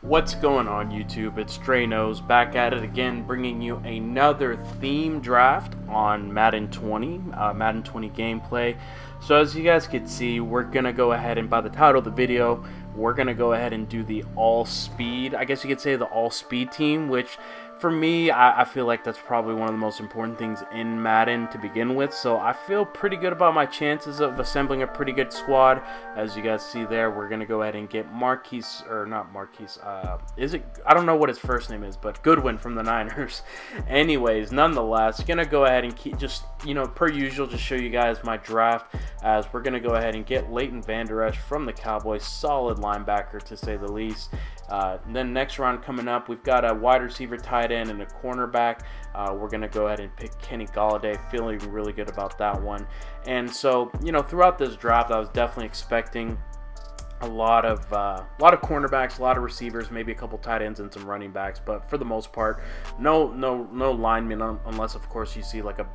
What's going on YouTube? It's Draynos back at it again, bringing you another theme draft on Madden 20 gameplay. So as you guys can see, we're gonna go ahead and by the title of the video, we're gonna go ahead and do the all speed, I guess you could say the all speed team, which for me, I feel like that's probably one of the most important things in Madden to begin with. So I feel pretty good about my chances of assembling a pretty good squad. As you guys see there, we're going to go ahead and get Marquise, or not Marquise, I don't know what his first name is, but Goodwin from the Niners. Anyways, nonetheless, going to go ahead and keep just, per usual, just show you guys my draft as we're going to go ahead and get Leighton Vander Esch from the Cowboys, solid linebacker to say the least. Then next round coming up, we've got a wide receiver, tight end, and a cornerback. We're going to go ahead and pick Kenny Golladay. Feeling really good about that one. And so, throughout this draft, I was definitely expecting a lot of cornerbacks, a lot of receivers, maybe a couple tight ends and some running backs, but for the most part, no linemen, unless of course you see like a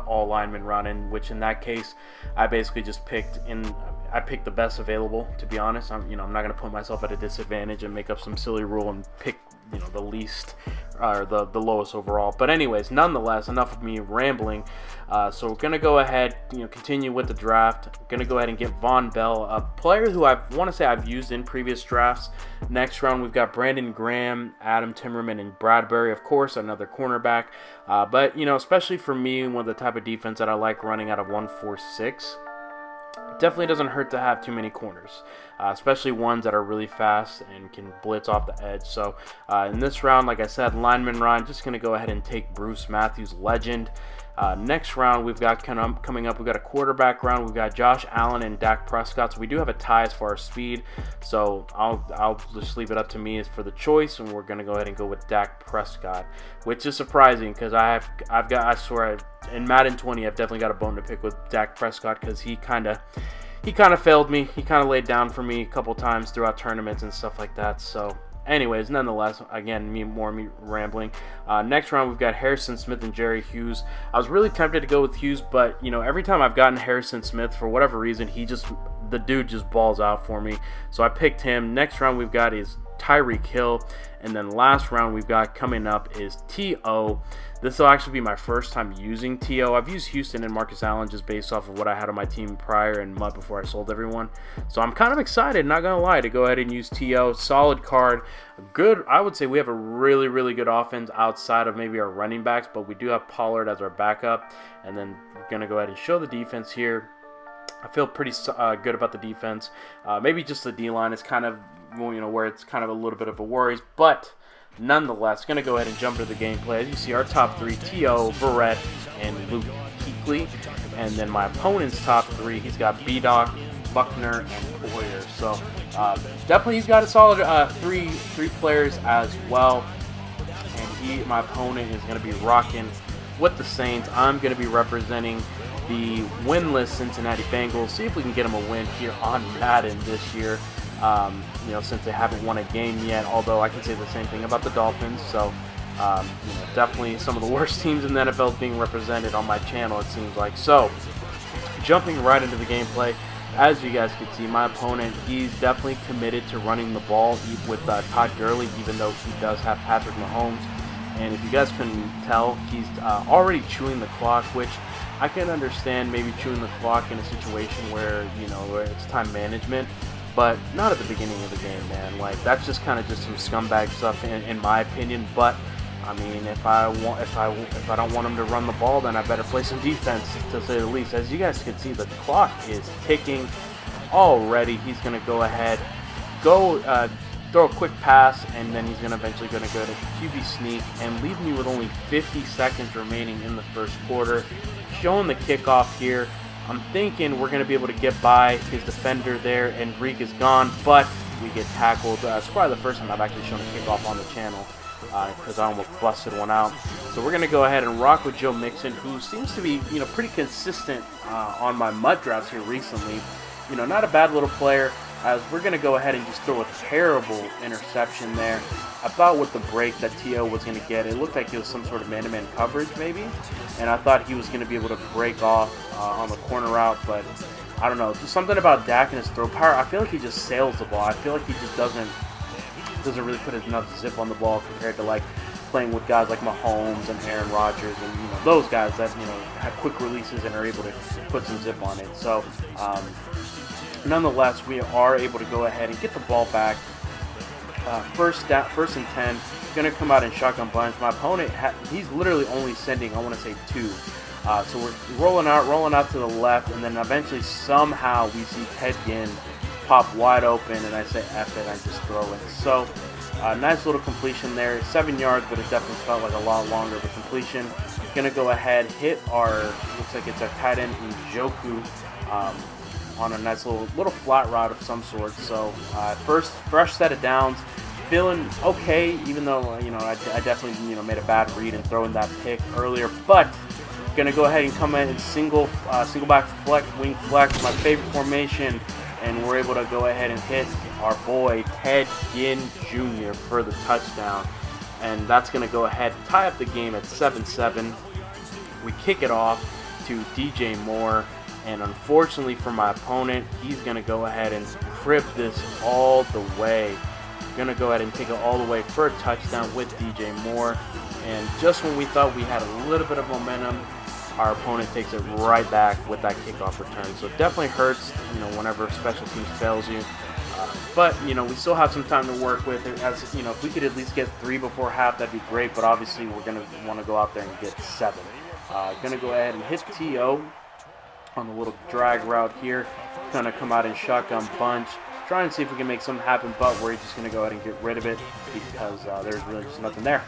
all linemen running, which in that case, I basically just picked the best available. To be honest, I'm not going to put myself at a disadvantage and make up some silly rule and pick the least or the lowest overall. But anyways, nonetheless, enough of me rambling. So we're gonna go ahead, continue with the draft. We're gonna go ahead and get Von Bell, a player who I want to say I've used in previous drafts. Next round, we've got Brandon Graham, Adam Timmerman, and Bradbury, of course, another cornerback. But especially for me, one of the type of defense that I like running out of 1-4-6. Definitely doesn't hurt to have too many corners, especially ones that are really fast and can blitz off the edge. So in this round, like I said, lineman round, just going to go ahead and take Bruce Matthews, legend. Next round, we've got coming up, we've got a quarterback round. We've got Josh Allen and Dak Prescott. So we do have a tie as far as speed. So I'll just leave it up to me as for the choice, and we're going to go ahead and go with Dak Prescott, which is surprising because I swear in Madden 20 I've definitely got a bone to pick with Dak Prescott because he kind of failed me. He kind of laid down for me a couple times throughout tournaments and stuff like that. So anyways, nonetheless, again, me rambling. Next round, we've got Harrison Smith and Jerry Hughes. I was really tempted to go with Hughes, but every time I've gotten Harrison Smith, for whatever reason, the dude just balls out for me. So I picked him. Next round we've got is Tyreek Hill, and then last round we've got coming up is T.O. This will actually be my first time using T.O. I've used Houston and Marcus Allen just based off of what I had on my team prior and month before I sold everyone. So I'm kind of excited, not gonna lie, to go ahead and use T.O. Solid card. Good, I would say we have a really, really good offense outside of maybe our running backs, but we do have Pollard as our backup. And then we're gonna go ahead and show the defense here. I feel pretty good about the defense. Maybe just the D-line is kind of, where it's kind of a little bit of a worries, but nonetheless, going to go ahead and jump into the gameplay. As you see, our top three, T.O., Verrett, and Luke Kuechly. And then my opponent's top three, he's got B-Doc, Buckner, and Boyer. So definitely he's got a solid three players as well. And my opponent is going to be rocking with the Saints. I'm going to be representing the winless Cincinnati Bengals. See if we can get them a win here on Madden this year. Since they haven't won a game yet, although I can say the same thing about the Dolphins. So, definitely some of the worst teams in the NFL being represented on my channel, it seems like. So, jumping right into the gameplay, as you guys can see, my opponent, he's definitely committed to running the ball with Todd Gurley, even though he does have Patrick Mahomes. And if you guys couldn't tell, he's already chewing the clock, which I can understand maybe chewing the clock in a situation where, where it's time management. But not at the beginning of the game, man. Like, that's just kind of just some scumbag stuff, in my opinion. But I mean, if I don't want him to run the ball, then I better play some defense, to say the least. As you guys can see, the clock is ticking already. He's gonna go ahead, throw a quick pass, and then he's eventually gonna go to QB sneak and leave me with only 50 seconds remaining in the first quarter. Showing the kickoff here. I'm thinking we're going to be able to get by his defender there, and Reek is gone, but we get tackled. It's probably the first time I've actually shown a kickoff on the channel because I almost busted one out. So we're going to go ahead and rock with Joe Mixon, who seems to be pretty consistent on my mud drafts here recently. Not a bad little player. As we're going to go ahead and just throw a terrible interception there. I thought with the break that T.O. was going to get, it looked like it was some sort of man-to-man coverage maybe, and I thought he was going to be able to break off on the corner route, but I don't know, just something about Dak and his throw power. I feel like he just sails the ball. I feel like he just doesn't doesn't really put enough zip on the ball compared to like playing with guys like Mahomes and Aaron Rodgers and those guys that have quick releases and are able to put some zip on it. So nonetheless, we are able to go ahead and get the ball back. First and 10. Going to come out in shotgun bunch. My opponent, he's literally only sending, I want to say 2. So we're rolling out to the left, and then eventually somehow we see Ted Ginn pop wide open, and I say F it, I just throw it. So nice little completion there. 7 yards, but it definitely felt like a lot longer of a completion. Going to go ahead, hit looks like it's our tight end Njoku on a nice little flat route of some sort. So first fresh set of downs. Feeling okay, even though I definitely made a bad read and throwing that pick earlier, but gonna go ahead and come in and single back wing flex, my favorite formation, and we're able to go ahead and hit our boy Ted Ginn Jr. for the touchdown, and that's gonna go ahead and tie up the game at 7-7. We kick it off to DJ Moore, and unfortunately for my opponent, he's gonna go ahead and crib this all the way. Going to go ahead and take it all the way for a touchdown with DJ Moore. And just when we thought we had a little bit of momentum, our opponent takes it right back with that kickoff return. So it definitely hurts, whenever special teams fails you. But, we still have some time to work with. As if we could at least get 3 before half, that'd be great. But obviously, we're going to want to go out there and get 7. Going to go ahead and hit T.O. on the little drag route here. Going to come out in shotgun bunch. Try and see if we can make something happen, but we're just going to go ahead and get rid of it because there's really just nothing there.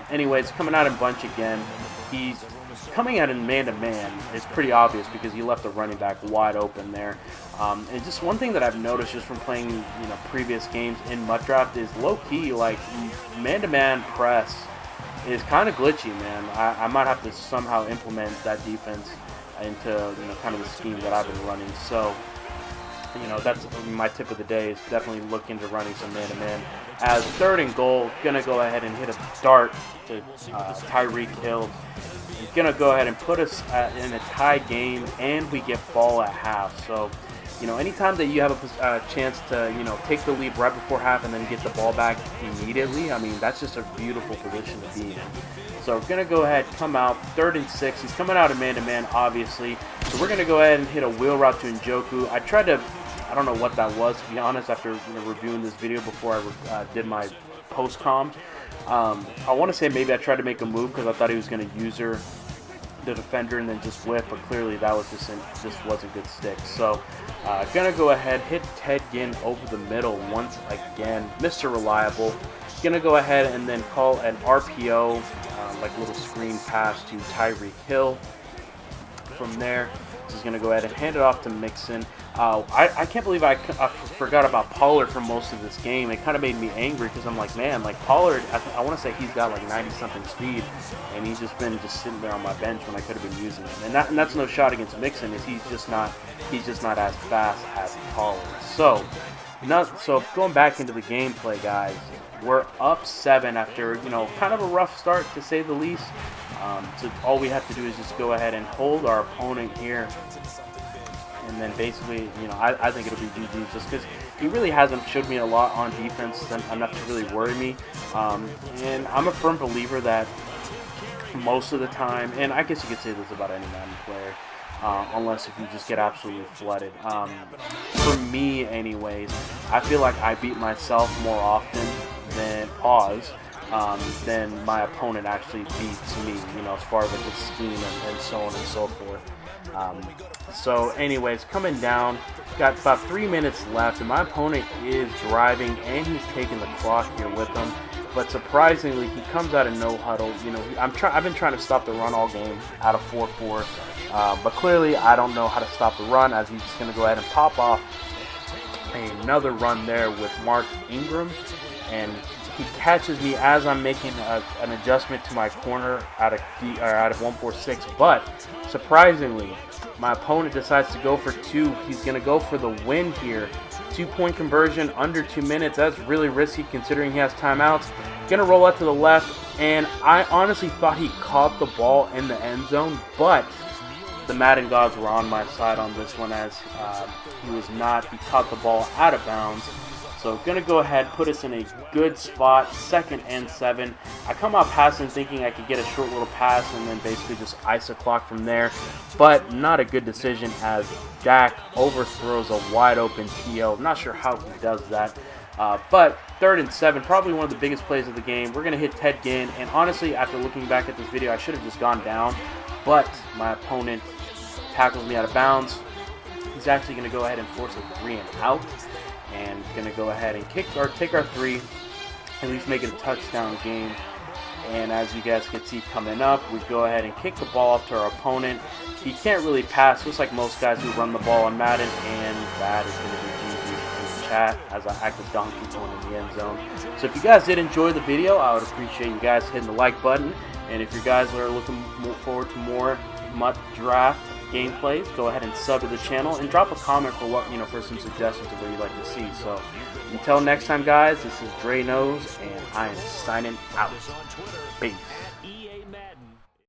Anyways, coming out in bunch again. He's coming out in man-to-man. It's pretty obvious because he left the running back wide open there. And just one thing that I've noticed just from playing previous games in MUT Draft is low-key, like, man-to-man press is kind of glitchy, man. I might have to somehow implement that defense into kind of the scheme that I've been running. So that's my tip of the day, is definitely look into running some man-to-man. As 3rd and goal, going to go ahead and hit a dart to Tyreek Hill. He's going to go ahead and put us in a tie game, and we get ball at half. So, anytime that you have a chance to, take the lead right before half and then get the ball back immediately, I mean, that's just a beautiful position to be in. So we're going to go ahead, come out, 3rd and 6. He's coming out in man-to-man, obviously. So we're going to go ahead and hit a wheel route to Njoku. I don't know what that was, to be honest, after reviewing this video before I did my post-com. I want to say maybe I tried to make a move because I thought he was going to user the defender and then just whip, but clearly that was just wasn't good stick. So going to go ahead, hit Ted Ginn over the middle once again. Mr. Reliable. Going to go ahead and then call an RPO, like little screen pass to Tyreek Hill. From there, he's going to go ahead and hand it off to Mixon. I can't believe I forgot about Pollard for most of this game. It kind of made me angry because I'm like, man, like Pollard, I want to say he's got like 90-something speed, and he's just been sitting there on my bench when I could have been using him. And that's no shot against Mixon. He's just not as fast as Pollard. So going back into the gameplay, guys, we're up 7 after kind of a rough start to say the least. So all we have to do is just go ahead and hold our opponent here. And then basically, I think it'll be GG just because he really hasn't showed me a lot on defense enough to really worry me. And I'm a firm believer that most of the time, and I guess you could say this about any Madden player, unless if you just get absolutely flooded. For me, anyways, I feel like I beat myself more often than my opponent actually beats me, as far as like the scheme and so on and so forth. So anyways, coming down, got about 3 minutes left, and my opponent is driving, and he's taking the clock here with him. But surprisingly, he comes out of no huddle. I've been trying to stop the run all game out of 4-4, but clearly I don't know how to stop the run, as he's just going to go ahead and pop off another run there with Mark Ingram, and he catches me as I'm making an adjustment to my corner out of 146. But surprisingly, my opponent decides to go for 2. He's going to go for the win here. 2-point conversion under 2 minutes. That's really risky considering he has timeouts. Going to roll out to the left, and I honestly thought he caught the ball in the end zone, but the Madden gods were on my side on this one, as he was not. He caught the ball out of bounds. So going to go ahead, put us in a good spot, 2nd and 7. I come out passing thinking I could get a short little pass and then basically just ice the clock from there. But not a good decision as Dak overthrows a wide open TO. Not sure how he does that. But 3rd and 7, probably one of the biggest plays of the game. We're going to hit Ted Ginn. And honestly, after looking back at this video, I should have just gone down. But my opponent tackles me out of bounds. He's actually going to go ahead and force a 3 and out. And going to go ahead and take our 3, at least make it a touchdown game. And as you guys can see coming up, we go ahead and kick the ball off to our opponent. He can't really pass, just like most guys who run the ball on Madden, and that is going to be GG in the chat as I act as donkey going in the end zone. So if you guys did enjoy the video, I would appreciate you guys hitting the like button. And if you guys are looking forward to more MUT draft gameplays, go ahead and sub to the channel and drop a comment for what for some suggestions of what you'd like to see. So until next time, guys, this is Dre Knows, and I am signing out. Peace.